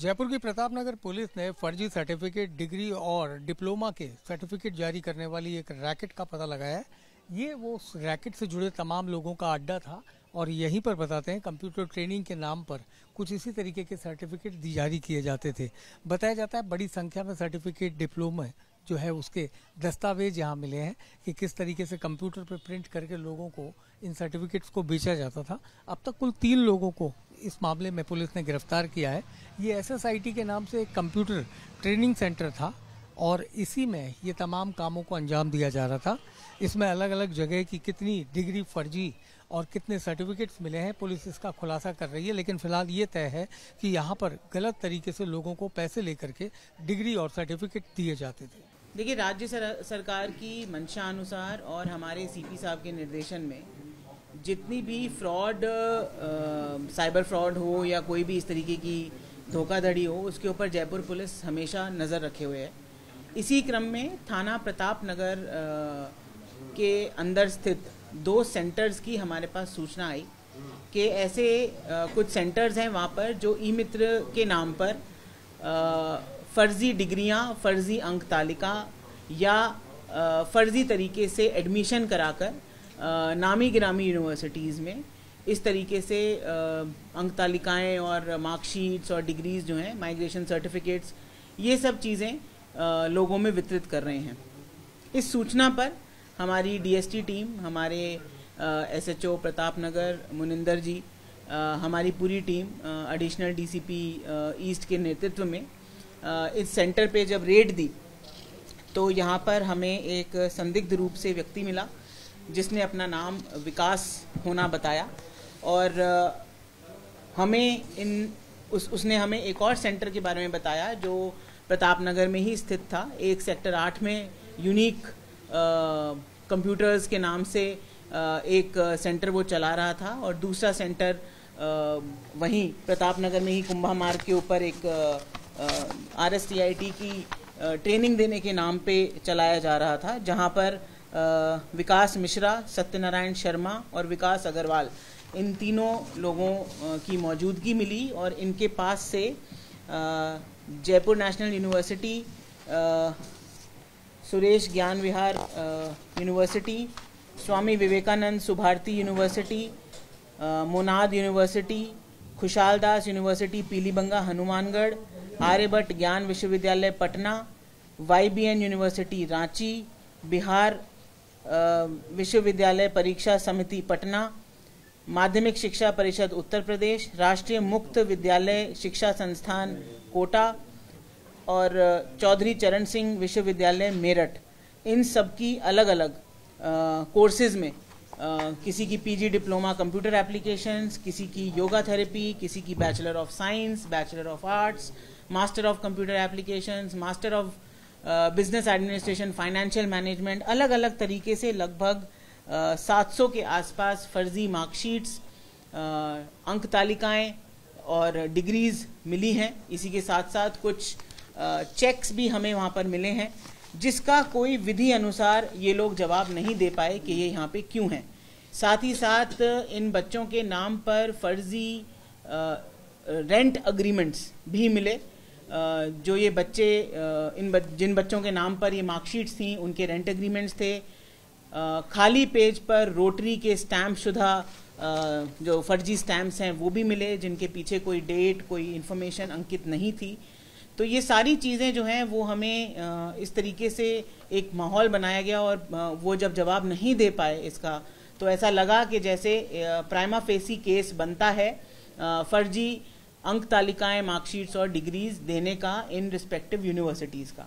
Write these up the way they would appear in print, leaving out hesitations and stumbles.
जयपुर की प्रताप नगर पुलिस ने फर्जी सर्टिफिकेट, डिग्री और डिप्लोमा के सर्टिफिकेट जारी करने वाली एक रैकेट का पता लगाया है। ये वो रैकेट से जुड़े तमाम लोगों का अड्डा था और यहीं पर बताते हैं कंप्यूटर ट्रेनिंग के नाम पर कुछ इसी तरीके के सर्टिफिकेट जारी किए जाते थे। बताया जाता है बड़ी संख्या में सर्टिफिकेट, डिप्लोमा जो है उसके दस्तावेज यहाँ मिले हैं कि किस तरीके से कंप्यूटर पर प्रिंट करके लोगों को इन सर्टिफिकेट्स को बेचा जाता था। अब तक कुल 3 लोगों को इस मामले में पुलिस ने गिरफ्तार किया है। ये SSIT के नाम से एक कंप्यूटर ट्रेनिंग सेंटर था और इसी में ये तमाम कामों को अंजाम दिया जा रहा था। इसमें अलग अलग जगह की कितनी डिग्री फर्जी और कितने सर्टिफिकेट्स मिले हैं, पुलिस इसका खुलासा कर रही है। लेकिन फिलहाल ये तय है कि यहाँ पर गलत तरीके से लोगों को पैसे लेकर के डिग्री और सर्टिफिकेट दिए जाते थे। देखिए, राज्य सरकार की मंशा अनुसार और हमारे CP साहब के निर्देशन में जितनी भी फ्रॉड, साइबर फ्रॉड हो या कोई भी इस तरीके की धोखाधड़ी हो, उसके ऊपर जयपुर पुलिस हमेशा नज़र रखे हुए है। इसी क्रम में थाना प्रताप नगर के अंदर स्थित 2 सेंटर्स की हमारे पास सूचना आई कि ऐसे कुछ सेंटर्स हैं वहाँ पर जो ई-मित्र के नाम पर फर्जी डिग्रियां, फर्जी अंक तालिका या फर्जी तरीके से एडमिशन कराकर नामी गिरामी यूनिवर्सिटीज़ में इस तरीके से अंक तालिकाएँ और मार्कशीट्स और डिग्रीज़ जो हैं, माइग्रेशन सर्टिफिकेट्स, ये सब चीज़ें लोगों में वितरित कर रहे हैं। इस सूचना पर हमारी DST टीम, हमारे SHO प्रताप नगर मुनिंदर जी, हमारी पूरी टीम एडिशनल DCP ईस्ट के नेतृत्व में इस सेंटर पे जब रेड दी तो यहाँ पर हमें एक संदिग्ध रूप से व्यक्ति मिला जिसने अपना नाम विकास होना बताया और उसने हमें एक और सेंटर के बारे में बताया जो प्रताप नगर में ही स्थित था। एक सेक्टर 8 में यूनिक कंप्यूटर्स के नाम से एक सेंटर वो चला रहा था और दूसरा सेंटर वहीं प्रताप नगर में ही कुंभा मार्ग के ऊपर एक RSTIT की ट्रेनिंग देने के नाम पे चलाया जा रहा था, जहां पर विकास मिश्रा, सत्यनारायण शर्मा और विकास अग्रवाल, इन तीनों लोगों की मौजूदगी मिली और इनके पास से जयपुर नेशनल यूनिवर्सिटी, सुरेश ज्ञान विहार university, Swami Vivekananda Subharti university, मोनाद university, Khushal दास यूनिवर्सिटी पीलीबंगा हनुमानगढ़, आर्यभट्ट ज्ञान विश्वविद्यालय पटना, YBN यूनिवर्सिटी रांची, बिहार विश्वविद्यालय परीक्षा समिति पटना, माध्यमिक शिक्षा परिषद उत्तर प्रदेश, राष्ट्रीय मुक्त विद्यालय शिक्षा संस्थान कोटा और चौधरी चरण सिंह विश्वविद्यालय मेरठ, इन सब की अलग अलग कोर्सेज में किसी की PG डिप्लोमा कंप्यूटर एप्लीकेशंस, किसी की योगा थेरेपी, किसी की bachelor of science, bachelor of arts, master of computer applications, master of business administration, financial management, अलग अलग तरीके से लगभग 700 के आसपास फर्जी मार्कशीट्स, अंक तालिकाएं और डिग्रीज मिली हैं। इसी के साथ साथ कुछ चेक्स भी हमें वहाँ पर मिले हैं जिसका कोई विधि अनुसार ये लोग जवाब नहीं दे पाए कि ये यहाँ पे क्यों हैं। साथ ही साथ इन बच्चों के नाम पर फर्जी रेंट अग्रीमेंट्स भी मिले। जो ये बच्चे जिन बच्चों के नाम पर ये मार्कशीट्स थी उनके रेंट एग्रीमेंट्स थे। खाली पेज पर रोटरी के स्टैम्प शुदा जो फर्जी स्टैम्प्स हैं वो भी मिले जिनके पीछे कोई डेट, कोई इन्फॉर्मेशन अंकित नहीं थी। तो ये सारी चीज़ें जो हैं वो हमें इस तरीके से एक माहौल बनाया गया और वो जब जवाब नहीं दे पाए इसका, तो ऐसा लगा कि जैसे प्राइमा फेसी केस बनता है फर्जी अंक तालिकाएं, मार्कशीट्स और डिग्रीज देने का इन रिस्पेक्टिव यूनिवर्सिटीज़ का।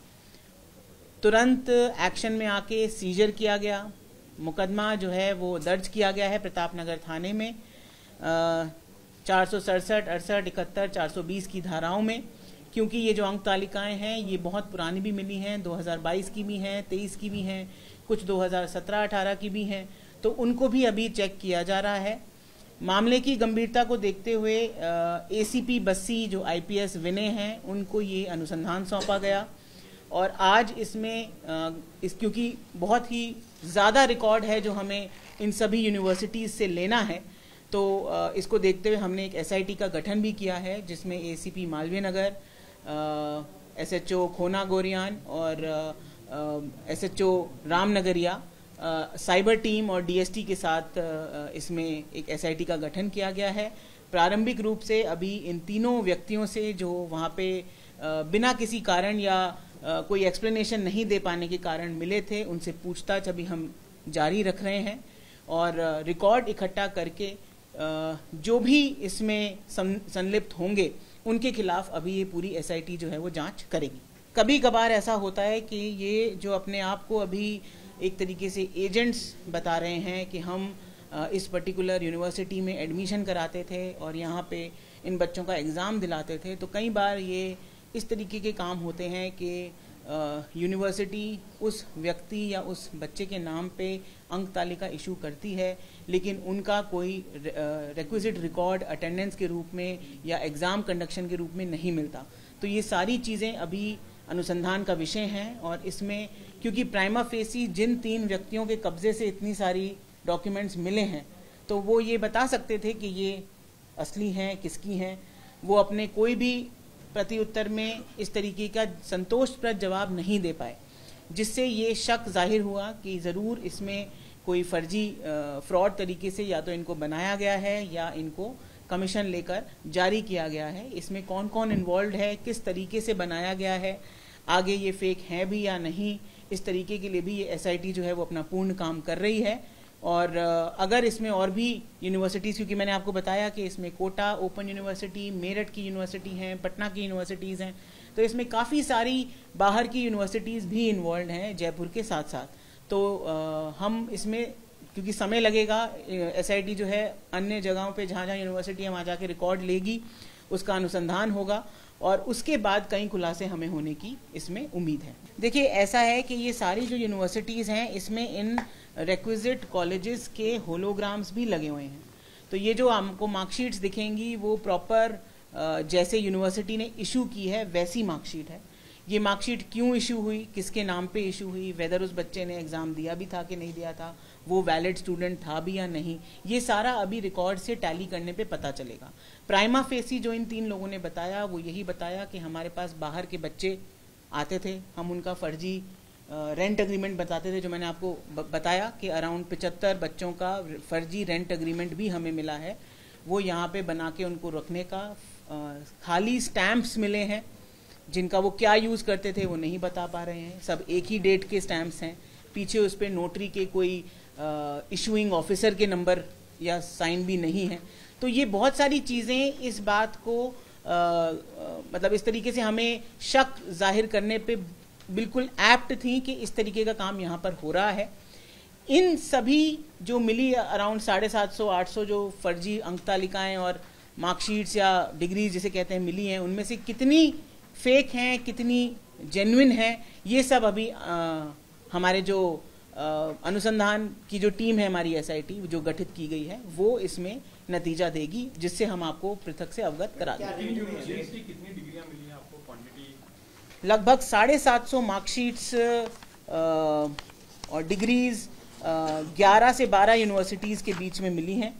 तुरंत एक्शन में आके सीजर किया गया। मुकदमा जो है वो दर्ज किया गया है प्रताप नगर थाने में 467, 68, 71, 420 की धाराओं में, क्योंकि ये जो अंक तालिकाएं हैं ये बहुत पुरानी भी मिली हैं, 2022 की भी हैं, 23 की भी हैं, कुछ 2017-18 की भी हैं, तो उनको भी अभी चेक किया जा रहा है। मामले की गंभीरता को देखते हुए ACP बस्सी जो IPS विनय हैं उनको ये अनुसंधान सौंपा गया और आज इसमें क्योंकि बहुत ही ज़्यादा रिकॉर्ड है जो हमें इन सभी यूनिवर्सिटीज़ से लेना है, तो इसको देखते हुए हमने एक SIT का गठन भी किया है, जिसमें ACP मालवीय नगर, SHO खोना गोरियान और SHO रामनगरिया, साइबर टीम और DST के साथ इसमें एक SIT का गठन किया गया है। प्रारंभिक रूप से अभी इन तीनों व्यक्तियों से जो वहाँ पे बिना किसी कारण या कोई एक्सप्लेनेशन नहीं दे पाने के कारण मिले थे, उनसे पूछताछ अभी हम जारी रख रहे हैं और रिकॉर्ड इकट्ठा करके जो भी इसमें संलिप्त होंगे उनके खिलाफ अभी ये पूरी SIT जो है वो जांच करेगी। कभी कभार ऐसा होता है कि ये जो अपने आप को अभी एक तरीके से एजेंट्स बता रहे हैं कि हम इस पर्टिकुलर यूनिवर्सिटी में एडमिशन कराते थे और यहाँ पे इन बच्चों का एग्ज़ाम दिलाते थे, तो कई बार ये इस तरीके के काम होते हैं कि यूनिवर्सिटी उस व्यक्ति या उस बच्चे के नाम पे अंक तालिका इशू करती है, लेकिन उनका कोई रिक्विजिट रिकॉर्ड अटेंडेंस के रूप में या एग्ज़ाम कंडक्शन के रूप में नहीं मिलता। तो ये सारी चीज़ें अभी अनुसंधान का विषय हैं और इसमें क्योंकि प्राइमा फेसी जिन 3 व्यक्तियों के कब्जे से इतनी सारी डॉक्यूमेंट्स मिले हैं, तो वो ये बता सकते थे कि ये असली हैं, किसकी हैं। वो अपने कोई भी प्रति उत्तर में इस तरीके का संतोषप्रद जवाब नहीं दे पाए, जिससे ये शक जाहिर हुआ कि ज़रूर इसमें कोई फर्जी फ्रॉड तरीके से या तो इनको बनाया गया है या इनको कमीशन लेकर जारी किया गया है। इसमें कौन कौन इन्वॉल्व है, किस तरीके से बनाया गया है, आगे ये फेक है भी या नहीं, इस तरीके के लिए भी ये SIT जो है वो अपना पूर्ण काम कर रही है। और अगर इसमें और भी यूनिवर्सिटीज़, क्योंकि मैंने आपको बताया कि इसमें कोटा ओपन यूनिवर्सिटी, मेरठ की यूनिवर्सिटी हैं, पटना की यूनिवर्सिटीज़ हैं, तो इसमें काफ़ी सारी बाहर की यूनिवर्सिटीज़ भी इन्वॉल्व हैं जयपुर के साथ साथ। तो हम इसमें क्योंकि समय लगेगा, SIT जो है अन्य जगहों पे जहाँ जहाँ यूनिवर्सिटी है वहाँ जाके रिकॉर्ड लेगी, उसका अनुसंधान होगा और उसके बाद कई खुलासे हमें होने की इसमें उम्मीद है। देखिए, ऐसा है कि ये सारी जो यूनिवर्सिटीज़ हैं इसमें इन रिक्विजिट कॉलेजेस के होलोग्राम्स भी लगे हुए हैं। तो ये जो हमको मार्कशीट्स दिखेंगी वो प्रॉपर जैसे यूनिवर्सिटी ने इशू की है वैसी मार्कशीट है। ये मार्कशीट क्यों इशू हुई, किसके नाम पे इशू हुई, वेदर उस बच्चे ने एग्ज़ाम दिया भी था कि नहीं दिया था, वो वैलिड स्टूडेंट था भी या नहीं, ये सारा अभी रिकॉर्ड से टैली करने पे पता चलेगा। प्राइमा फेसी जो इन 3 लोगों ने बताया वो यही बताया कि हमारे पास बाहर के बच्चे आते थे, हम उनका फर्जी रेंट एग्रीमेंट बताते थे, जो मैंने आपको बताया कि अराउंड 75 बच्चों का फर्जी रेंट एग्रीमेंट भी हमें मिला है। वो यहाँ पे बना के उनको रखने का खाली स्टैम्प्स मिले हैं, जिनका वो क्या यूज़ करते थे वो नहीं बता पा रहे हैं। सब एक ही डेट के स्टैम्प्स हैं, पीछे उस पर नोटरी के कोई इशूइंग ऑफिसर के नंबर या साइन भी नहीं है। तो ये बहुत सारी चीज़ें इस बात को मतलब इस तरीके से हमें शक जाहिर करने पे बिल्कुल एप्ट थी कि इस तरीके का काम यहाँ पर हो रहा है। इन सभी जो मिली अराउंड 750-800 जो फर्जी अंक तालिकाएँ और मार्कशीट्स या डिग्रीज जिसे कहते हैं मिली हैं, उनमें से कितनी फेक हैं, कितनी जेन्युइन हैं, ये सब अभी हमारे जो अनुसंधान की जो टीम है हमारी SIT जो गठित की गई है वो इसमें नतीजा देगी, जिससे हम आपको पृथक से अवगत करा देंगे। कितनी डिग्रियां मिली हैं आपको, क्वांटिटी? लगभग 750 मार्कशीट्स और डिग्रीज 11 से 12 यूनिवर्सिटीज़ के बीच में मिली हैं,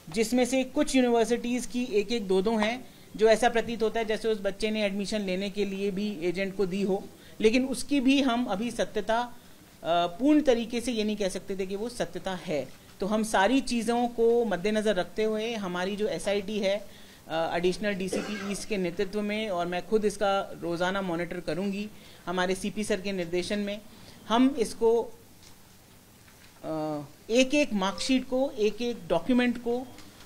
जिसमें से कुछ यूनिवर्सिटीज़ की 1-1, 2-2 हैं जो ऐसा प्रतीत होता है जैसे उस बच्चे ने एडमिशन लेने के लिए भी एजेंट को दी हो, लेकिन उसकी भी हम अभी सत्यता पूर्ण तरीके से ये नहीं कह सकते थे कि वो सत्यता है। तो हम सारी चीज़ों को मद्देनज़र रखते हुए हमारी जो SIT है एडिशनल DCP ईस्ट के नेतृत्व में, और मैं खुद इसका रोज़ाना मॉनिटर करूँगी हमारे CP सर के निर्देशन में, हम इसको एक-एक मार्कशीट को, एक-एक डॉक्यूमेंट को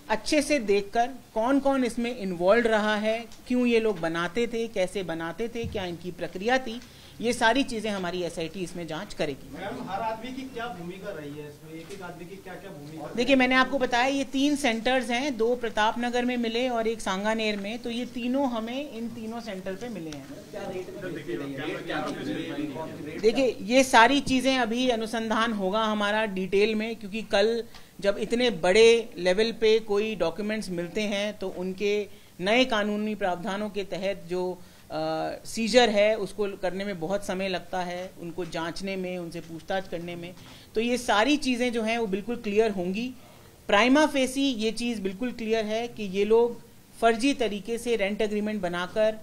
अच्छे से देखकर कौन कौन इसमें इन्वॉल्व रहा है, क्यों ये लोग बनाते थे, कैसे बनाते थे, क्या इनकी प्रक्रिया थी, ये सारी चीजें हमारी SIT इसमें जांच करेगी। मैम, हर आदमी की क्या भूमिका रही है इसमें, एक-एक आदमी की क्या-क्या भूमिका? देखिए, मैंने आपको बताया ये 3 सेंटर्स हैं, 2 प्रताप नगर में मिले और एक सांगानेर में, तो ये तीनों हमें इन तीनों सेंटर पे मिले हैं। देखिए, ये सारी चीजें अभी अनुसंधान होगा हमारा डिटेल में, क्योंकि कल जब इतने बड़े लेवल पे कोई डॉक्यूमेंट्स मिलते हैं तो उनके नए कानूनी प्रावधानों के तहत जो सीजर है उसको करने में बहुत समय लगता है, उनको जांचने में, उनसे पूछताछ करने में। तो ये सारी चीज़ें जो हैं वो बिल्कुल क्लियर होंगी प्राइमा फेसी ये चीज़ बिल्कुल क्लियर है कि ये लोग फर्जी तरीके से रेंट एग्रीमेंट बनाकर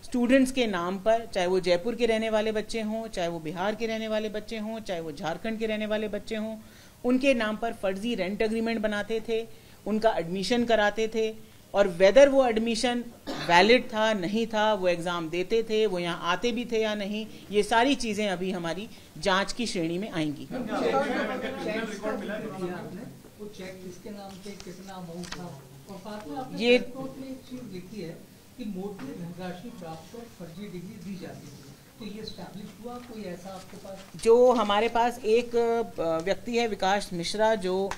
स्टूडेंट्स के नाम पर, चाहे वो जयपुर के रहने वाले बच्चे हों, चाहे वो बिहार के रहने वाले बच्चे हों, चाहे वो झारखंड के रहने वाले बच्चे हों, उनके नाम पर फर्जी रेंट एग्रीमेंट बनाते थे, उनका एडमिशन कराते थे, और वेदर वो एडमिशन वैलिड था नहीं था, वो एग्ज़ाम देते थे, वो यहाँ आते भी थे या नहीं, ये सारी चीज़ें अभी हमारी जांच की श्रेणी में आएंगी। ये चीज लिखी है कि मोटी धनराशि प्राप्त कर फर्जी डिग्री दी जाती है, तो ये एस्टैब्लिश हुआ कोई ऐसा आपके पास? जो हमारे पास एक व्यक्ति है विकास मिश्रा, जो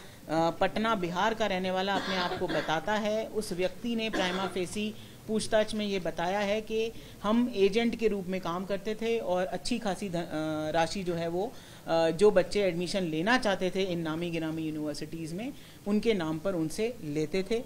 पटना बिहार का रहने वाला अपने आप को बताता है, उस व्यक्ति ने प्राइमा फेसी पूछताछ में ये बताया है कि हम एजेंट के रूप में काम करते थे और अच्छी खासी राशि जो है वो जो बच्चे एडमिशन लेना चाहते थे इन नामी गिरामी यूनिवर्सिटीज़ में, उनके नाम पर उनसे लेते थे।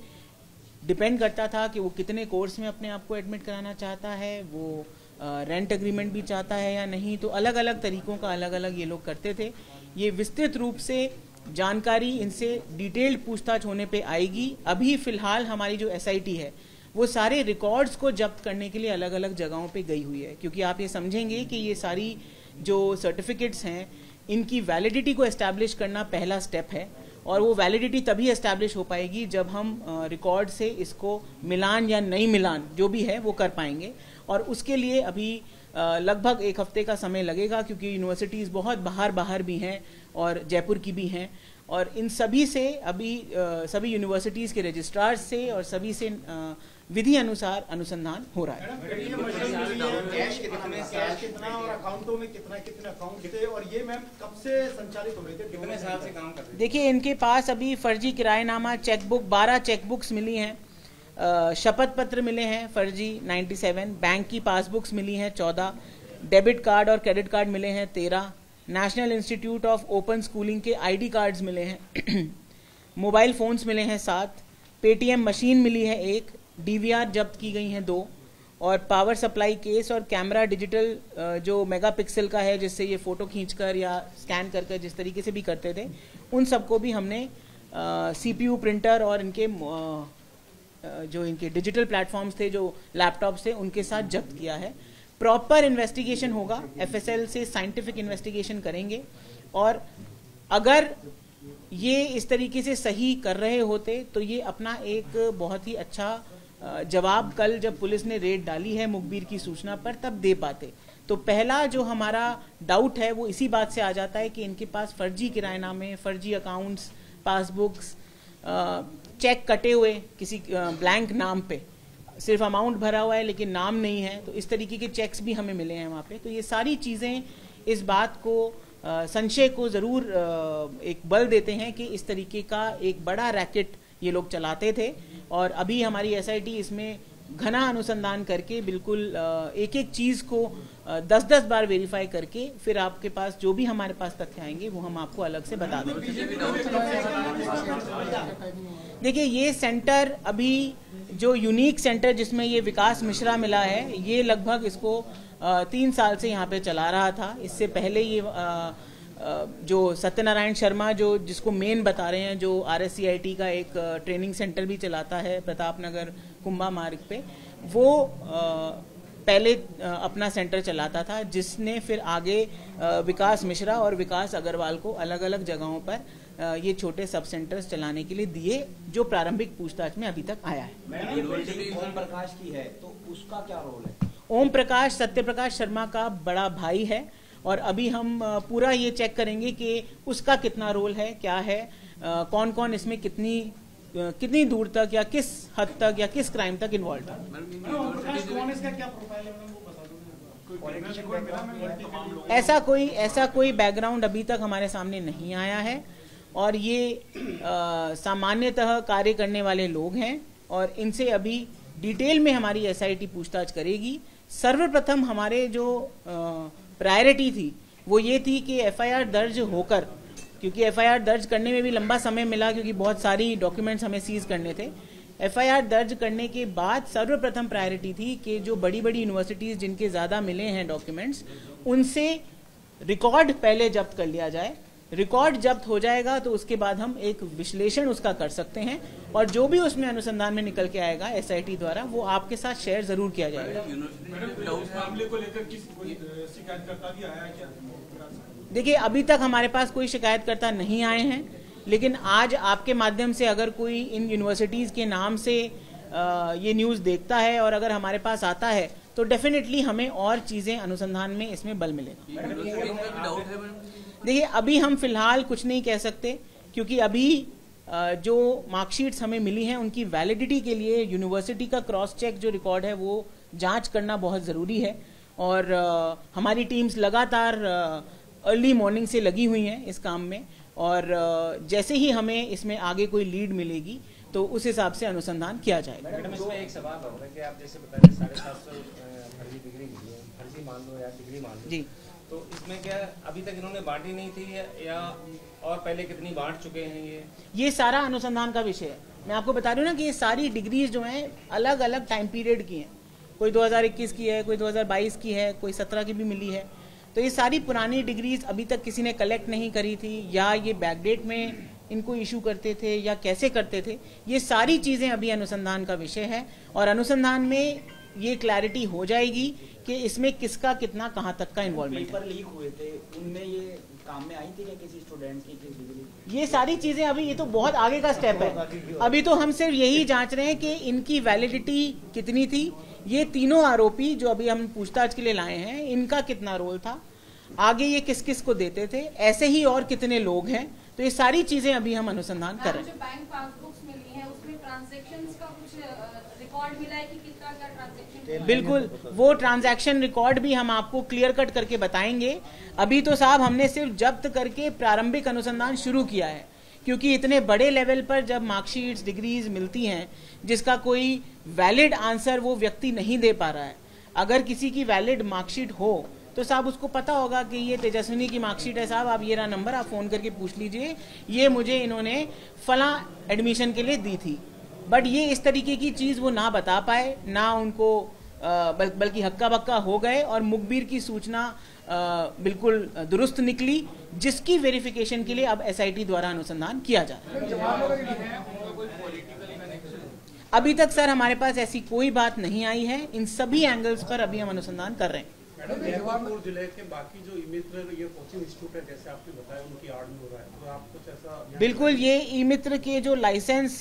डिपेंड करता था कि वो कितने कोर्स में अपने आप को एडमिट कराना चाहता है, वो रेंट एग्रीमेंट भी चाहता है या नहीं, तो अलग अलग तरीकों का अलग अलग ये लोग करते थे। ये विस्तृत रूप से जानकारी इनसे डिटेल्ड पूछताछ होने पे आएगी। अभी फ़िलहाल हमारी जो SIT है वो सारे रिकॉर्ड्स को जब्त करने के लिए अलग अलग जगहों पे गई हुई है, क्योंकि आप ये समझेंगे कि ये सारी जो सर्टिफिकेट्स हैं इनकी वैलिडिटी को एस्टैब्लिश करना पहला स्टेप है, और वो वैलिडिटी तभी एस्टैब्लिश हो पाएगी जब हम रिकॉर्ड से इसको मिलान या नहीं मिलान जो भी है वो कर पाएंगे, और उसके लिए अभी लगभग 1 हफ्ते का समय लगेगा, क्योंकि यूनिवर्सिटीज़ बहुत बाहर भी हैं और जयपुर की भी हैं, और इन सभी से अभी सभी यूनिवर्सिटीज़ के रजिस्ट्रार्स से और सभी से विधि अनुसार अनुसंधान हो रहा है। कैश कितना और अकाउंटों में कितने अकाउंट थे, और ये मैम कब से संचालित हो रहे थे, कितने साल से काम कर रहे थे? देखिए, इनके पास अभी फर्जी किराएनामा, चेकबुक, 12 चेकबुक्स मिली हैं, शपथ पत्र मिले हैं फर्जी 97, बैंक की पासबुक्स मिली हैं 14, डेबिट कार्ड और क्रेडिट कार्ड मिले हैं 13, national institute of open schooling के ID कार्ड्स मिले हैं, मोबाइल फ़ोन्स मिले हैं 7, पेटीएम मशीन मिली है 1, DVR जब्त की गई हैं 2, और पावर सप्लाई केस और कैमरा डिजिटल जो मेगापिक्सल का है, जिससे ये फ़ोटो खींचकर या स्कैन कर जिस तरीके से भी करते थे, उन सबको भी हमने CPU प्रिंटर और इनके जो इनके डिजिटल प्लेटफॉर्म्स थे, जो लैपटॉप थे, उनके साथ जब्त किया है। प्रॉपर इन्वेस्टिगेशन होगा, FSL से साइंटिफिक इन्वेस्टिगेशन करेंगे, और अगर ये इस तरीके से सही कर रहे होते तो ये अपना एक बहुत ही अच्छा जवाब कल जब पुलिस ने रेड डाली है मुखबिर की सूचना पर तब दे पाते। तो पहला जो हमारा डाउट है वो इसी बात से आ जाता है कि इनके पास फर्जी किराएनामे, फर्जी अकाउंट्स, पासबुक्स, चेक कटे हुए किसी ब्लैंक नाम पे, सिर्फ अमाउंट भरा हुआ है लेकिन नाम नहीं है, तो इस तरीके के चेक्स भी हमें मिले हैं वहाँ पे। तो ये सारी चीज़ें इस बात को संशय को ज़रूर एक बल देते हैं कि इस तरीके का एक बड़ा रैकेट ये लोग चलाते थे, और अभी हमारी SIT इसमें घना अनुसंधान करके बिल्कुल एक एक चीज़ को 10-10 बार वेरीफाई करके फिर आपके पास जो भी हमारे पास तथ्य आएंगे वो हम आपको अलग से बता देंगे। देखिए, ये सेंटर अभी जो यूनिक सेंटर जिसमें ये विकास मिश्रा मिला है, ये लगभग इसको 3 साल से यहाँ पे चला रहा था। इससे पहले ये जो सत्यनारायण शर्मा जो जिसको मेन बता रहे हैं, जो RSCIT का एक ट्रेनिंग सेंटर भी चलाता है प्रताप नगर कुंभा मार्ग पे, वो पहले अपना सेंटर चलाता था, जिसने फिर आगे विकास मिश्रा और विकास अग्रवाल को अलग अलग जगहों पर ये छोटे सब सेंटर्स चलाने के लिए दिए, जो प्रारंभिक पूछताछ में अभी तक आया है। ओम प्रकाश की है तो उसका क्या रोल है? ओम प्रकाश सत्य प्रकाश शर्मा का बड़ा भाई है, और अभी हम पूरा ये चेक करेंगे कि उसका कितना रोल है, क्या है, कौन कौन इसमें कितनी दूर तक या किस हद तक या किस क्राइम तक इन्वॉल्व था। ऐसा कोई बैकग्राउंड अभी तक हमारे सामने नहीं आया है, और ये सामान्यतः कार्य करने वाले लोग हैं, और इनसे अभी डिटेल में हमारी SIT पूछताछ करेगी। सर्वप्रथम हमारे जो प्रायोरिटी थी वो ये थी कि FIR दर्ज होकर, क्योंकि FIR दर्ज करने में भी लंबा समय मिला क्योंकि बहुत सारी डॉक्यूमेंट्स हमें सीज करने थे। FIR दर्ज करने के बाद सर्वप्रथम प्रायोरिटी थी कि जो बड़ी बड़ी यूनिवर्सिटीज़ जिनके ज़्यादा मिले हैं डॉक्यूमेंट्स, उनसे रिकॉर्ड पहले जब्त कर लिया जाए, रिकॉर्ड जब्त हो जाएगा तो उसके बाद हम एक विश्लेषण उसका कर सकते हैं और जो भी उसमें अनुसंधान में निकल के आएगा एसआईटी द्वारा वो आपके साथ शेयर जरूर किया जाएगा। मामले को लेकर कोई शिकायतकर्ता भी आया क्या? देखिए, अभी तक हमारे पास कोई शिकायतकर्ता नहीं आए हैं, लेकिन आज आपके माध्यम से अगर कोई इन यूनिवर्सिटीज़ के नाम से ये न्यूज़ देखता है और अगर हमारे पास आता है तो डेफिनेटली हमें और चीज़ें अनुसंधान में इसमें बल मिलेगा। देखिए, अभी हम फिलहाल कुछ नहीं कह सकते क्योंकि अभी जो मार्कशीट्स हमें मिली हैं उनकी वैलिडिटी के लिए यूनिवर्सिटी का क्रॉस चेक जो रिकॉर्ड है वो जांच करना बहुत ज़रूरी है और हमारी टीम्स लगातार अर्ली मॉर्निंग से लगी हुई हैं इस काम में और जैसे ही हमें इसमें आगे कोई लीड मिलेगी तो उस हिसाब से अनुसंधान किया जाएगा। मैडम, इसमें एक सवाल होगा कि आप जैसे बता रहे 750 फर्जी डिग्री मिली है, फर्जी मान लो या डिग्री मान लो, जी, तो इसमें क्या अभी तक इन्होंने बांटी नहीं थी या और पहले कितनी बांट चुके हैं? ये सारा अनुसंधान का विषय है। मैं आपको बता रही हूँ ना कि ये सारी डिग्रीज जो हैं अलग अलग टाइम पीरियड की हैं, कोई 2021 की है, कोई 2022 की है, कोई 17 की भी मिली है। तो ये सारी पुरानी डिग्रीज अभी तक किसी ने कलेक्ट नहीं करी थी या ये बैकडेट में इनको इशू करते थे या कैसे करते थे, ये सारी चीज़ें अभी अनुसंधान का विषय है और अनुसंधान में ये क्लैरिटी हो जाएगी कि इसमें किसका कितना कहाँ तक का इन्वॉल्वमेंट है। पेपर लीक हुए थे, उनमें ये काम में आई थी क्या किसी स्टूडेंट की डिग्री? ये सारी चीज़ें अभी, ये तो बहुत आगे का स्टेप है। अभी तो हम सिर्फ यही जांच रहे हैं कि इनकी वैलिडिटी कितनी थी, ये तीनों आरोपी जो अभी हम पूछताछ के लिए लाए हैं इनका कितना रोल था, आगे ये किस किस को देते थे, ऐसे ही और कितने लोग हैं। तो ये सारी चीजें अभी हम अनुसंधान कर रहे हैं। जो बैंक पासबुक्स मिली हैं उसमें ट्रांजैक्शंस का कुछ रिकॉर्ड मिला है कि कितना क्या ट्रांजैक्शन? बिल्कुल, वो ट्रांजैक्शन रिकॉर्ड भी हम आपको क्लियर कट करके बताएंगे। अभी तो साहब हमने सिर्फ जब्त करके प्रारंभिक अनुसंधान शुरू किया है क्योंकि इतने बड़े लेवल पर जब मार्कशीट्स डिग्रीज मिलती हैं जिसका कोई वैलिड आंसर वो व्यक्ति नहीं दे पा रहा है, अगर किसी की वैलिड मार्कशीट हो तो साहब उसको पता होगा कि ये तेजस्विनी की मार्कशीट है साहब, आप ये रहा नंबर, आप फ़ोन करके पूछ लीजिए, ये मुझे इन्होंने फला एडमिशन के लिए दी थी। बट ये इस तरीके की चीज़ वो ना बता पाए, ना उनको बल्कि हक्का बक्का हो गए और मुखबिर की सूचना बिल्कुल दुरुस्त निकली, जिसकी वेरिफिकेशन के लिए अब एसआईटी द्वारा अनुसंधान किया जा रहा है। अभी तक सर हमारे पास ऐसी कोई बात नहीं आई है, इन सभी एंगल्स पर अभी हम अनुसंधान कर रहे हैं। मैडम, जयपुर जिले के बाकी जो ई-मित्र ये कोचिंग इंस्टीट्यूट है जैसे आपने बताया उनकी आड़ में हो रहा है, तो आप कुछ ऐसा? बिल्कुल, ये ई-मित्र के जो लाइसेंस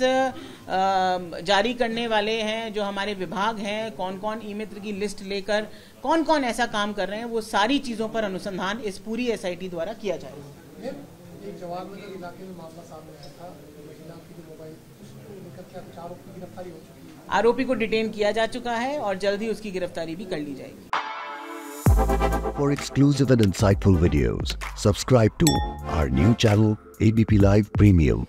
जारी करने वाले हैं, जो हमारे विभाग हैं, कौन कौन ई-मित्र की लिस्ट लेकर कौन कौन ऐसा काम कर रहे हैं, वो सारी चीज़ों पर अनुसंधान इस पूरी एसआईटी द्वारा किया जाएगा। एक जवाहरनगर इलाके में मामला सामने आया था, महिला की जो मोबाइल आरोपी की गिरफ्तारी हो चुकी है। आरोपी को डिटेन किया जा चुका है और जल्द ही उसकी गिरफ्तारी भी कर ली जाएगी। For exclusive and insightful videos, subscribe to our new channel ABP Live Premium.